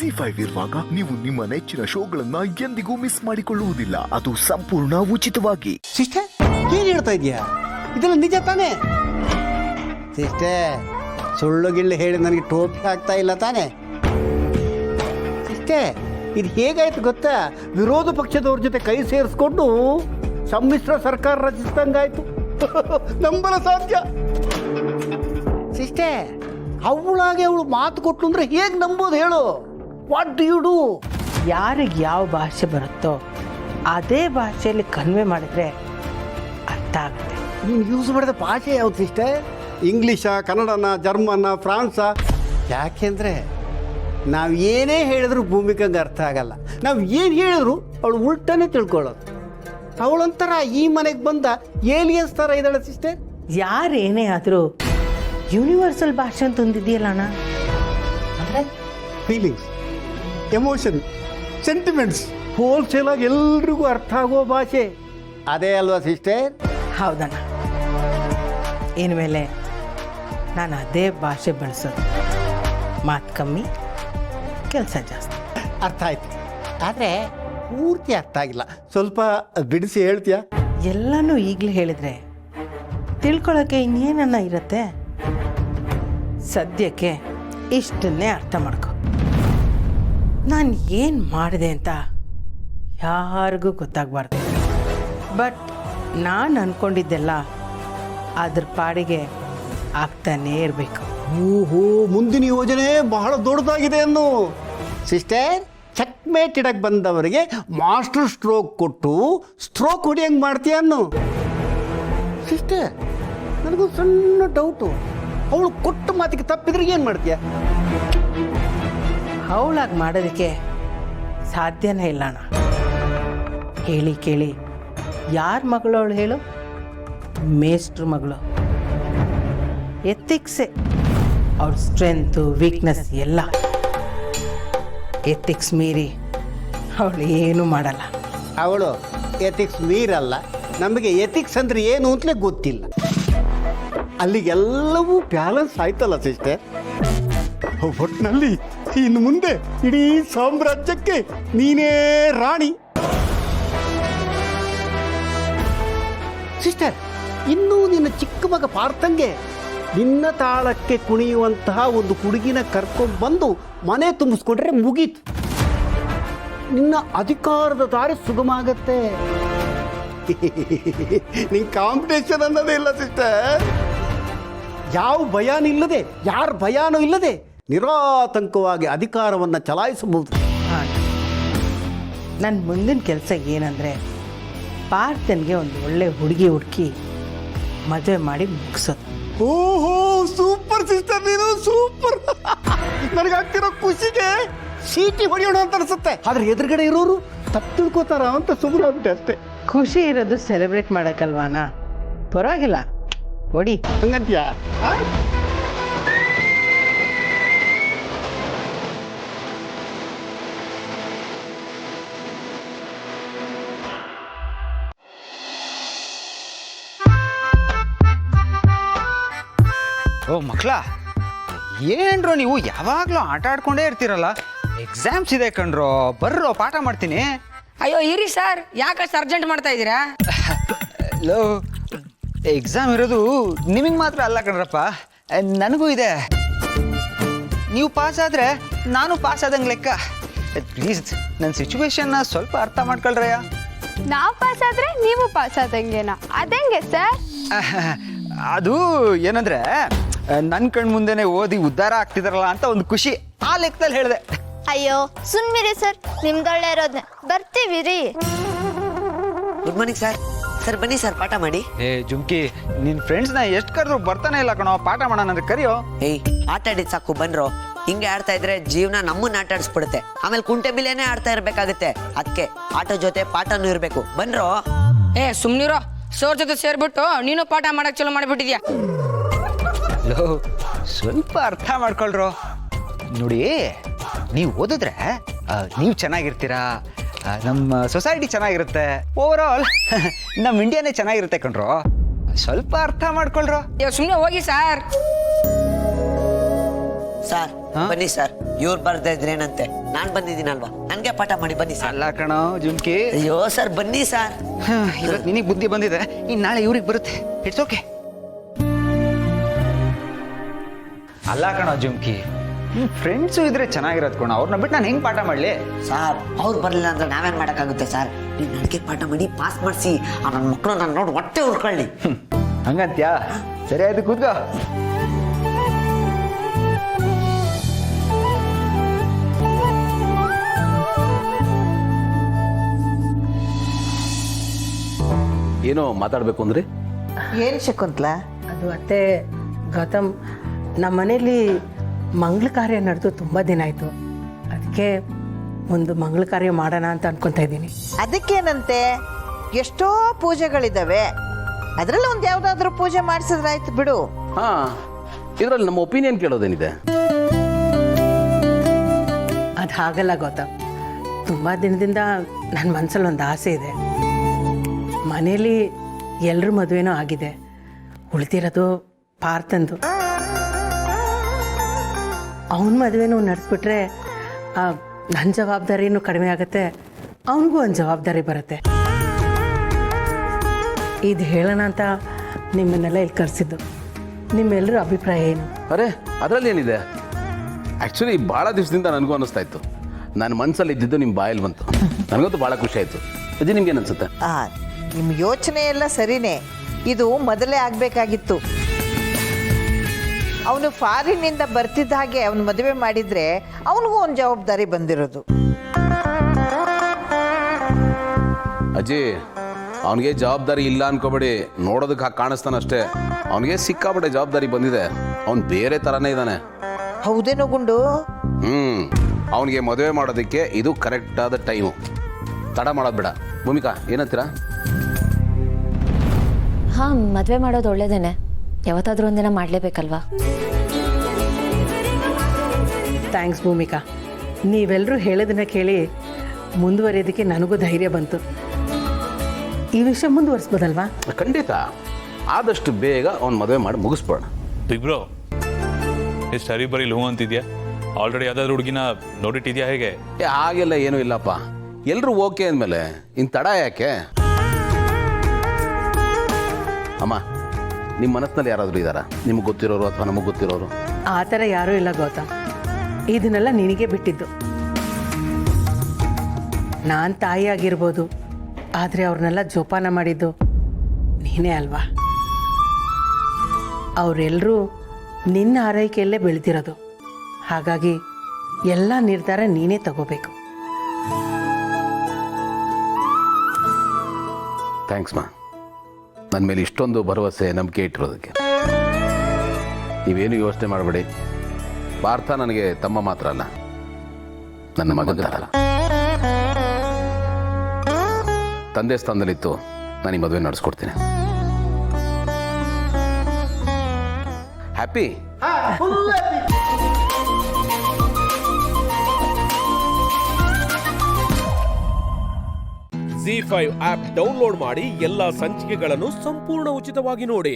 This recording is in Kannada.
ZEE5 ಇರುವಾಗ ನೀವು ನಿಮ್ಮ ನೆಚ್ಚಿನ ಶೋಗಳನ್ನ ಎಂದಿಗೂ ಮಿಸ್ ಮಾಡಿಕೊಳ್ಳುವುದಿಲ್ಲ. ಅದು ಸಂಪೂರ್ಣ ಉಚಿತವಾಗಿ. ಸಿಸ್ಟರ್ ಏನ್ ಹೇಳ್ತಾ ಇದೀಯಾ? ಇದೆಲ್ಲ ನಿಜ ತಾನೇ? ಸಿಸ್ಟರ್ ಸುಳ್ಳು ಗಿಳ್ಳು ಹೇಳಿ ನನಗೆ ಟೋಪಿ ಆಗ್ತಾ ಇಲ್ಲ ತಾನೇ? ಸಿಸ್ಟರ್ ಇದು ಹೇಗಾಯ್ತು ಗೊತ್ತಾ? ವಿರೋಧ ಪಕ್ಷದವ್ರ ಜೊತೆ ಕೈ ಸೇರಿಸ್ಕೊಂಡು ಸಮ್ಮಿಶ್ರ ಸರ್ಕಾರ ರಚಿಸಿದಂಗಾಯ್ತು. ನಂಬಲ ಸಾಧ್ಯ? ಸಿಸ್ಟರ್ ಅವಳಾಗೆ ಅವಳು ಮಾತು ಕೊಟ್ಟು ಅಂದ್ರೆ ಹೇಗೆ ನಂಬೋದು ಹೇಳು? What do you do? ಯಾರಿಗೆ ಯಾವ ಭಾಷೆ ಬರುತ್ತೋ ಅದೇ ಭಾಷೆಯಲ್ಲಿ ಕನ್ವೆ ಮಾಡಿದ್ರೆ ಅರ್ಥ ಆಗುತ್ತೆ. ನೀನು ಯೂಸ್ ಮಾಡಿದ ಭಾಷೆ ಯಾವ್ದು ಸಿಸ್ಟರ್? ಇಂಗ್ಲೀಷಾ, ಕನ್ನಡನ, ಜರ್ಮನ್ನ, ಫ್ರಾನ್ಸಾ? ಯಾಕೆಂದರೆ ನಾವು ಏನೇ ಹೇಳಿದ್ರು ಭೂಮಿಕಂಗೆ ಅರ್ಥ ಆಗಲ್ಲ. ನಾವು ಏನು ಹೇಳಿದ್ರು ಅವಳು ಉಲ್ಟನೇ ತಿಳ್ಕೊಳ್ಳೋದು. ಅವಳೊಂಥರ ಈ ಮನೆಗೆ ಬಂದ ಏಲಿಯನ್ಸ್ ಥರ ಇದ್ದಾಳೆ ಸಿಸ್ಟರ್. ಯಾರೇನೇ ಆದರೂ ಯೂನಿವರ್ಸಲ್ ಭಾಷೆ ಅಂತ ಒಂದಿದೆಯಲ್ಲ ಅಣ್ಣ, ಅಂದರೆ ಫೀಲಿಂಗ್ಸ್, ಎಮೋಷನ್, ಸೆಂಟಿಮೆಂಟ್ಸ್ ಹೋಲ್ಸೇಲಾಗಿ ಎಲ್ರಿಗೂ ಅರ್ಥ ಆಗೋ ಭಾಷೆ ಅದೇ ಅಲ್ವಾ ಸಿಸ್ಟರ್? ಹೌದಣ್ಣ. ಇನ್ಮೇಲೆ ನಾನು ಅದೇ ಭಾಷೆ ಬಳಸೋದು. ಮಾತು ಕಮ್ಮಿ, ಕೆಲಸ ಜಾಸ್ತಿ. ಅರ್ಥ ಆಯ್ತು, ಆದರೆ ಪೂರ್ತಿ ಅರ್ಥ ಆಗಿಲ್ಲ. ಸ್ವಲ್ಪ ಬಿಡಿಸಿ ಹೇಳ್ತೀಯಾ? ಎಲ್ಲನೂ ಈಗಲೇ ಹೇಳಿದರೆ ತಿಳ್ಕೊಳ್ಳೋಕ್ಕೆ ಇನ್ನೇನನ್ನ ಇರುತ್ತೆ. ಸದ್ಯಕ್ಕೆ ಇಷ್ಟನ್ನೇ ಅರ್ಥ ಮಾಡ್ಕೊ. ನಾನು ಏನು ಮಾಡಿದೆ ಅಂತ ಯಾರಿಗೂ ಗೊತ್ತಾಗಬಾರ್ದು. ಬಟ್ ನಾನು ಅಂದ್ಕೊಂಡಿದ್ದೆಲ್ಲ ಅದ್ರ ಪಾಡಿಗೆ ಆಗ್ತಾನೇ ಇರಬೇಕು. ಓಹೋ, ಮುಂದಿನ ಯೋಜನೆ ಬಹಳ ದೊಡ್ಡದಾಗಿದೆ ಅನ್ನು. ಸಿಸ್ಟರ್, ಚೆಕ್ಮೇಟ್ ಇಡಕ್ಕೆ ಬಂದವರಿಗೆ ಮಾಸ್ಟರ್ ಸ್ಟ್ರೋಕ್ ಕೊಟ್ಟು ಸ್ಟ್ರೋಕ್ ಹೊಡಿಯಂಗೆ ಮಾಡ್ತೀಯ ಅನ್ನು. ಸಿಸ್ಟರ್, ನನಗೊಂದು ಸಣ್ಣ ಡೌಟು. ಅವಳು ಕೊಟ್ಟ ಮಾತಿಗೆ ತಪ್ಪಿದ್ರೆ ಏನು ಮಾಡ್ತೀಯ? ಅವಳಾಗಿ ಮಾಡೋದಕ್ಕೆ ಸಾಧ್ಯನೇ ಇಲ್ಲ ಅಣ್ಣ. ಹೇಳಿ ಕೇಳಿ ಯಾರ ಮಗಳು ಅವಳು ಹೇಳು? ಮೇಸ್ಟ್ರ ಮಗಳು. ಎಥಿಕ್ಸೇ ಅವ್ರ ಸ್ಟ್ರೆಂತು, ವೀಕ್ನೆಸ್ ಎಲ್ಲ. ಎಥಿಕ್ಸ್ ಮೀರಿ ಅವಳು ಏನೂ ಮಾಡಲ್ಲ. ಅವಳು ಎಥಿಕ್ಸ್ ಮೀರಲ್ಲ. ನಮಗೆ ಎಥಿಕ್ಸ್ ಅಂದರೆ ಏನು ಅಂತಲೇ ಗೊತ್ತಿಲ್ಲ. ಅಲ್ಲಿಗೆಲ್ಲವೂ ಬ್ಯಾಲೆನ್ಸ್ ಆಯ್ತಲ್ಲ ಸಿಸ್ಟರ್? ಒಟ್ಟಿನಲ್ಲಿ ಇನ್ನು ಮುಂದೆ ಇಡೀ ಸಾಮ್ರಾಜ್ಯಕ್ಕೆ ನೀನೇ ರಾಣಿ. ಸಿಸ್ಟರ್, ಇನ್ನೂ ನಿನ್ನ ಚಿಕ್ಕ ಮಗ ಪಾರ್ಥಂಗೆ ನಿನ್ನ ತಾಳಕ್ಕೆ ಕುಣಿಯುವಂತಹ ಒಂದು ಹುಡುಗಿನ ಕರ್ಕೊಂಡು ಬಂದು ಮನೆ ತುಂಬಿಸ್ಕೊಂಡ್ರೆ ಮುಗೀತು. ನಿನ್ನ ಅಧಿಕಾರದ ದಾರಿ ಸುಗಮ ಆಗತ್ತೆ. ನಿನ್ ಕಾಂಪಿಟೇಷನ್ ಅನ್ನೋದೇ ಇಲ್ಲ ಸಿಸ್ಟರ್. ಯಾವ ಭಯಾನೂ ಇಲ್ಲದೆ, ಯಾರ ಭಯಾನೂ ಇಲ್ಲದೆ ನಿರಾತಂಕವಾಗಿ ಅಧಿಕಾರವನ್ನು ಚಲಾಯಿಸಬಹುದು. ಹಾಂ, ನನ್ನ ಮುಂದಿನ ಕೆಲಸ ಏನಂದರೆ ಪಾರ್ಥನ್ಗೆ ಒಂದು ಒಳ್ಳೆ ಹುಡುಗಿ ಹುಡುಕಿ ಮದುವೆ ಮಾಡಿ ಮುಗಿಸೋದು. ಓಹೋ, ಸೂಪರ್ ಸಿಸ್ಟರ್, ನೀನು ಸೂಪರ್. ನನಗಾಗ್ತಿರೋ ಖುಷಿಗೆ ಸೀಟಿ ಹೊಡೆಯೋಣ ಅಂತ ಅನಿಸುತ್ತೆ. ಆದ್ರೆ ಎದುರುಗಡೆ ಇರೋರು ತಪ್ಪು ತಿಳ್ಕೋತಾರ ಅಂತ ಸುಮ್ಮನೆ ಆಗ್ಬಿಟ್ಟೆ ಅಷ್ಟೇ. ಖುಷಿ ಇರೋದು ಸೆಲೆಬ್ರೇಟ್ ಮಾಡೋಕ್ಕಲ್ವಾನ? ಪರವಾಗಿಲ್ಲ, ಹೊಡಿ. ಹಂಗಂತ್ಯಾ? ಓ ಮಕ್ಕಳ, ಏನ್ರೋ ನೀವು ಯಾವಾಗಲೂ ಆಟ ಆಡ್ಕೊಂಡೇ ಇರ್ತೀರಲ್ಲ? ಎಕ್ಸಾಮ್ಸ್ ಇದೆ ಕಣ್ರೋ, ಬರ್ರೋ ಪಾಠ ಮಾಡ್ತೀನಿ. ಅಯ್ಯೋ ಇರಿ ಸರ್, ಯಾಕಷ್ಟು ಅರ್ಜೆಂಟ್ ಮಾಡ್ತಾ ಇದ್ದೀರಾ? ಲೋ, ಎಕ್ಸಾಮ್ ಇರೋದು ನಿಮಗೆ ಮಾತ್ರ ಅಲ್ಲ ಕಣ್ರಪ್ಪ, ನನಗೂ ಇದೆ. ನೀವು ಪಾಸ್ ಆದರೆ ನಾನು ಪಾಸ್ ಆದಂಗೆ ಲೆಕ್ಕ. ಪ್ಲೀಸ್ ನನ್ನ ಸಿಚುವೇಶನ್ನ ಸ್ವಲ್ಪ ಅರ್ಥ ಮಾಡ್ಕೊಳ್ರಯ್ಯ. ನಾವು ಪಾಸ್ ಆದ್ರೆ ನೀವು ಪಾಸ್ ಆದಂಗೆನಾ? ಅದಂಗೆ ಸರ್? ಅದು ಏನಂದ್ರೆ ನನ್ನ ಕಣ್ ಮುಂದೆನೆ ಓದಿ ಉದ್ಧಾರ ಆಗ್ತಿದಾರಲ್ಲ ಅಂತ ಒಂದು ಖುಷಿ, ಆ ಲೆಕ್ಕದಲ್ಲಿ ಹೇಳಿದೆ. ಅಯ್ಯೋ ಸುಮ್ಮಿರಿ ಸರ್, ನಿಮ್ದೊಳ್ಳೆ ಇರೋದ್ನೆ. ಬರ್ತೀವಿ ರೀ. Good morning sir. ಸರ್ ಬನ್ನಿ ಸರ್, ಪಾಠ ಮಾಡಿ. ಏ ಜುಮ್ಕಿ, ನಿನ್ನ ಫ್ರೆಂಡ್ಸ್ನ ಎಷ್ಟು ಕರೆದ್ರು ಬರ್ತಾನೆ ಇಲ್ಲ ಕಣೋ, ಪಾಠ ಮಾಡೋಣ ಅಂದ್ರೆ ಕರಿಯೋ. ಏಯ್, ಆಟ ಆಡಿದ್ ಸಾಕು, ಬನ್ರೋ. ಹಿಂಗೆ ಆಡ್ತಾ ಇದ್ರೆ ಜೀವನ ನಮ್ಮನ್ನ ಆಟ ಆಡಿಸ್ಬಿಡುತ್ತೆ. ಆಮೇಲೆ ಕುಂಟೆ ಬಿಲ್ಲೇನೆ ಆಡ್ತಾ ಇರ್ಬೇಕಾಗುತ್ತೆ. ಅದಕ್ಕೆ ಆಟ ಜೊತೆ ಪಾಠನೂ ಇರ್ಬೇಕು. ಬನ್ರೋ. ಏ ಸುಮ್ನಿರೋ, ಸೋರ್ ಜೊತೆ ಸೇರ್ಬಿಟ್ಟು ನೀನು ಪಾಠ ಮಾಡಕ್ ಚಲೋ ಮಾಡಿಬಿಟ್ಟಿದ್ಯಾ. ಲೋ, ಸ್ವಲ್ಪ ಅರ್ಥ ಮಾಡ್ಕೊಳ್ರೋ. ನೋಡಿ, ನೀವು ಓದಿದ್ರೆ ನೀವು ಚೆನ್ನಾಗಿರ್ತೀರಾ, ನಮ್ಮ ಸೊಸೈಟಿ ಚೆನ್ನಾಗಿರುತ್ತೆ, ಓವರ್ ಆಲ್ ನಮ್ಮ ಇಂಡಿಯಾನೇ ಚೆನ್ನಾಗಿರುತ್ತೆ ಕಣ್ರೋ. ಸ್ವಲ್ಪ ಅರ್ಥ ಮಾಡ್ಕೊಳ್ರೋ. ಸುಮ್ಮನೆ ಹೋಗಿ ಸರ್. ಸರ್ ಬನ್ನಿ ಸರ್, ಇವ್ರು ಬರ್ತಾ ಇದ್ರೇನಂತೆ, ನಾನ್ ಬಂದಿದ್ದೀನಲ್ವಾ, ನನ್ಗೆ ಪಾಠ ಮಾಡಿ ಬನ್ನಿ ಸರ್. ಅಲ್ಲ ಕಣೋ ಜುಮ್ಕಿ, ಅಯ್ಯೋ ಸರ್ ಬನ್ನಿ ಸರ್. ಇವತ್ತು ನಿನಗೆ ಬುದ್ಧಿ ಬಂದಿದೆ, ಇನ್ನು ನಾಳೆ ಇವ್ರಿಗೆ ಬರುತ್ತೆ. It's okay. ಅಲ್ಲ ಕಣೋ ಜುಮ್ಕಿ, ಫ್ರೆಂಡ್ಸು ಇದ್ರೆ ಚೆನ್ನಾಗಿರೋದು ಕಣ. ಅವ್ರನ್ನ ಬಿಟ್ಟು ನಾನು ಹೆಂಗ್ ಪಾಠ ಮಾಡ್ಲಿ? ಸರ್ ಅವ್ರು ಬರ್ಲಿಲ್ಲ ಅಂದ್ರೆ ನಾವೇನ್ ಮಾಡಕ್ಕಾಗುತ್ತೆ ಸರ್? ನೀವು ನನಗೆ ಪಾಠ ಮಾಡಿ ಪಾಸ್ ಮಾಡಿಸಿ, ಆ ನನ್ನ ಮಕ್ಕಳು ನಾನು ನೋಡಿ ಹೊಟ್ಟೆ ಉರ್ಕೊಳ್ಳಿ. ಹಂಗಂತ್ಯಾ? ಸರಿ ಆಯ್ತು, ಕೂತ್ಕೋ. ಏನೋ ಮಾತಾಡಬೇಕು ಅಂದ್ರೆ ಏನು ಶಕುಂತ್ಲ? ಅದು ಅತ್ತೆ ಗೌತಮ್, ನಮ್ಮ ಮನೇಲಿ ಮಂಗಳ ಕಾರ್ಯ ನಡೆದು ತುಂಬ ದಿನ ಆಯಿತು. ಅದಕ್ಕೆ ಒಂದು ಮಂಗಳ ಕಾರ್ಯ ಮಾಡೋಣ ಅಂತ ಅನ್ಕೊತಾ ಇದ್ದೀನಿ. ಅದಕ್ಕೇನಂತೆ, ಎಷ್ಟೋ ಪೂಜೆಗಳಿದ್ದಾವೆ, ಅದರಲ್ಲಿ ಒಂದು ಯಾವುದಾದ್ರೂ ಪೂಜೆ ಮಾಡಿಸಿದ್ರಾಯ್ತು ಬಿಡು. ಹಾ, ಇದರಲ್ಲಿ ನಮ್ಮ ಒಪಿನಿಯನ್ ಕೇಳೋದೇನಿದೆ? ಅದು ಹಾಗಲ್ಲ ಗೌತಮ್, ತುಂಬ ದಿನದಿಂದ ನನ್ನ ಮನಸ್ಸಲ್ಲಿ ಒಂದು ಆಸೆ ಇದೆ. ಮನೇಲಿ ಎಲ್ಲರ ಮದುವೆನೂ ಆಗಿದೆ, ಉಳಿದಿರೋದು ಪಾರ್ಥಂದು. ಅವನ ಮದುವೆನೂ ನಡೆಸ್ಬಿಟ್ರೆ ನನ್ನ ಜವಾಬ್ದಾರಿನೂ ಕಡಿಮೆ ಆಗುತ್ತೆ, ಅವನಿಗೂ ಒಂದು ಜವಾಬ್ದಾರಿ ಬರುತ್ತೆ. ಇದು ಹೇಳೋಣ ಅಂತ ನಿಮ್ಮನ್ನೆಲ್ಲ ಇಲ್ಲಿ ಕರೆಸಿದ್ದು. ನಿಮ್ಮೆಲ್ಲರ ಅಭಿಪ್ರಾಯ ಏನು? ಅರೆ, ಅದರಲ್ಲಿ ಏನಿದೆ? ಆ್ಯಕ್ಚುಲಿ ಭಾಳ ದಿವಸದಿಂದ ನನಗೂ ಅನ್ನಿಸ್ತಾ ಇತ್ತು. ನನ್ನ ಮನಸ್ಸಲ್ಲಿ ಇದ್ದಿದ್ದು ನಿಮ್ಮ ಬಾಯಲ್ಲಿ ಬಂತು. ನನಗಂತೂ ಭಾಳ ಖುಷಿ ಆಯಿತು. ಅಜ್ಜಿ, ನಿಮ್ಗೇನು ಅನ್ಸುತ್ತೆ? ನಿಮ್ಮ ಯೋಚನೆ ಎಲ್ಲ ಸರಿನೇ, ಇದು ಮೊದಲೇ ಆಗಬೇಕಾಗಿತ್ತು. ಅವನು ಫಾರಿನ್ನಿಂದ ಬರ್ತಿದ್ದ ಹಾಗೆ ಅವನು ಮದುವೆ ಮಾಡಿದ್ರೆ ಅವನಿಗೂ ಒಂದು ಜವಾಬ್ದಾರಿ ಬಂದಿರೋದು. ಅಜ್ಜಿ, ಅವನಿಗೆ ಜವಾಬ್ದಾರಿ ಇಲ್ಲ ಅನ್ಕೋಬೇಡಿ, ನೋಡೋದಕ್ಕೆ ಹಾಗೆ ಕಾಣಿಸ್ತಾನಷ್ಟೇ. ಅವನಿಗೆ ಸಿಕ್ಕಾಪಟ್ಟೆ ಜವಾಬ್ದಾರಿ ಬಂದಿದೆ. ಅವ್ನು ಬೇರೆ ಥರನೇ ಇದ್ದಾನೆ. ಹೌದೇನೋ ಗುಂಡು? ಅವನಿಗೆ ಮದುವೆ ಮಾಡೋದಕ್ಕೆ ಇದು ಕರೆಕ್ಟಾದ ಟೈಮು. ತಡ ಮಾಡೋದು ಬೇಡ. ಭೂಮಿಕಾ, ಏನಂತೀರಾ? ಹಾಂ, ಮದುವೆ ಮಾಡೋದು ಒಳ್ಳೇದೇನೆ. ಯಾವತ್ತಾದ್ರೂ ಒಂದಿನ ಮಾಡಲೇಬೇಕಲ್ವಾ? ಥ್ಯಾಂಕ್ಸ್ ಭೂಮಿಕಾ, ನೀವೆಲ್ಲರೂ ಹೇಳೋದನ್ನ ಕೇಳಿ ಮುಂದುವರಿಯೋದಕ್ಕೆ ನನಗೂ ಧೈರ್ಯ ಬಂತು. ಈ ವಿಷಯ ಮುಂದುವರಿಸ್ಬೋದಲ್ವಾ? ಖಂಡಿತ. ಆದಷ್ಟು ಬೇಗ ಅವ್ನ ಮದುವೆ ಮಾಡಿ ಮುಗಿಸ್ಬೋಣ. ಬಿಗ್ ಬ್ರೋ, ಎಷ್ಟು ಸರಿ ಬರೀ ಲೂ ಅಂತಿದ್ಯಾ? ಆಲ್ರೆಡಿ ಯಾವ್ದಾದ್ರು ಹುಡುಗಿನ ನೋಡಿಟ್ಟಿದ್ಯಾ ಹೇಗೆ? ಹಾಗೆಲ್ಲ ಏನೂ ಇಲ್ಲಪ್ಪ. ಎಲ್ಲರೂ ಓಕೆ ಅಂದಮೇಲೆ ಇನ್ನು ತಡ ಯಾಕೆ? ಅಮ್ಮ, ನಿಮ್ಮ ಮನಸ್ಸಿನಲ್ಲಿ ಯಾರಾದರೂ ಇದ್ದಾರಾ? ನಿಮಗೆ ಗೊತ್ತಿರೋರು ಅಥವಾ ನಮಗೆ ಗೊತ್ತಿರೋರು? ಆ ಥರ ಯಾರೂ ಇಲ್ಲ ಗೌತಮ್. ಇದನ್ನೆಲ್ಲ ನಿನಗೆ ಬಿಟ್ಟಿದ್ದು. ನಾನು ತಾಯಿ ಆಗಿರ್ಬೋದು, ಆದರೆ ಅವ್ರನ್ನೆಲ್ಲ ಜೋಪಾನ ಮಾಡಿದ್ದು ನೀನೇ ಅಲ್ವಾ? ಅವರೆಲ್ಲರೂ ನಿನ್ನ ಆರೈಕೆಯಲ್ಲೇ ಬೆಳೆದಿರೋದು. ಹಾಗಾಗಿ ಎಲ್ಲ ನಿರ್ಧಾರ ನೀನೇ ತಗೋಬೇಕು. ಥ್ಯಾಂಕ್ಸ್ ಮಾ, ನನ್ನ ಮೇಲೆ ಇಷ್ಟೊಂದು ಭರವಸೆ, ನಂಬಿಕೆ ಇಟ್ಟಿರೋದಕ್ಕೆ. ನೀವೇನು ಯೋಚನೆ ಮಾಡಬೇಡಿ. ಪಾರ್ಥ ನನಗೆ ತಮ್ಮ ಮಾತ್ರ ಅಲ್ಲ, ನನ್ನ ಮಗನ ಅಲ್ಲ. ತಂದೆ ಸ್ಥಾನದಲ್ಲಿತ್ತು ನಾನು ಈ ಮದುವೆ ನಡೆಸ್ಕೊಡ್ತೀನಿ. ಹ್ಯಾಪಿ? ZEE5 ಆಪ್ ಡೌನ್ಲೋಡ್ ಮಾಡಿ ಎಲ್ಲಾ ಸಂಚಿಕೆಗಳನ್ನು ಸಂಪೂರ್ಣ ಉಚಿತವಾಗಿ ನೋಡಿ.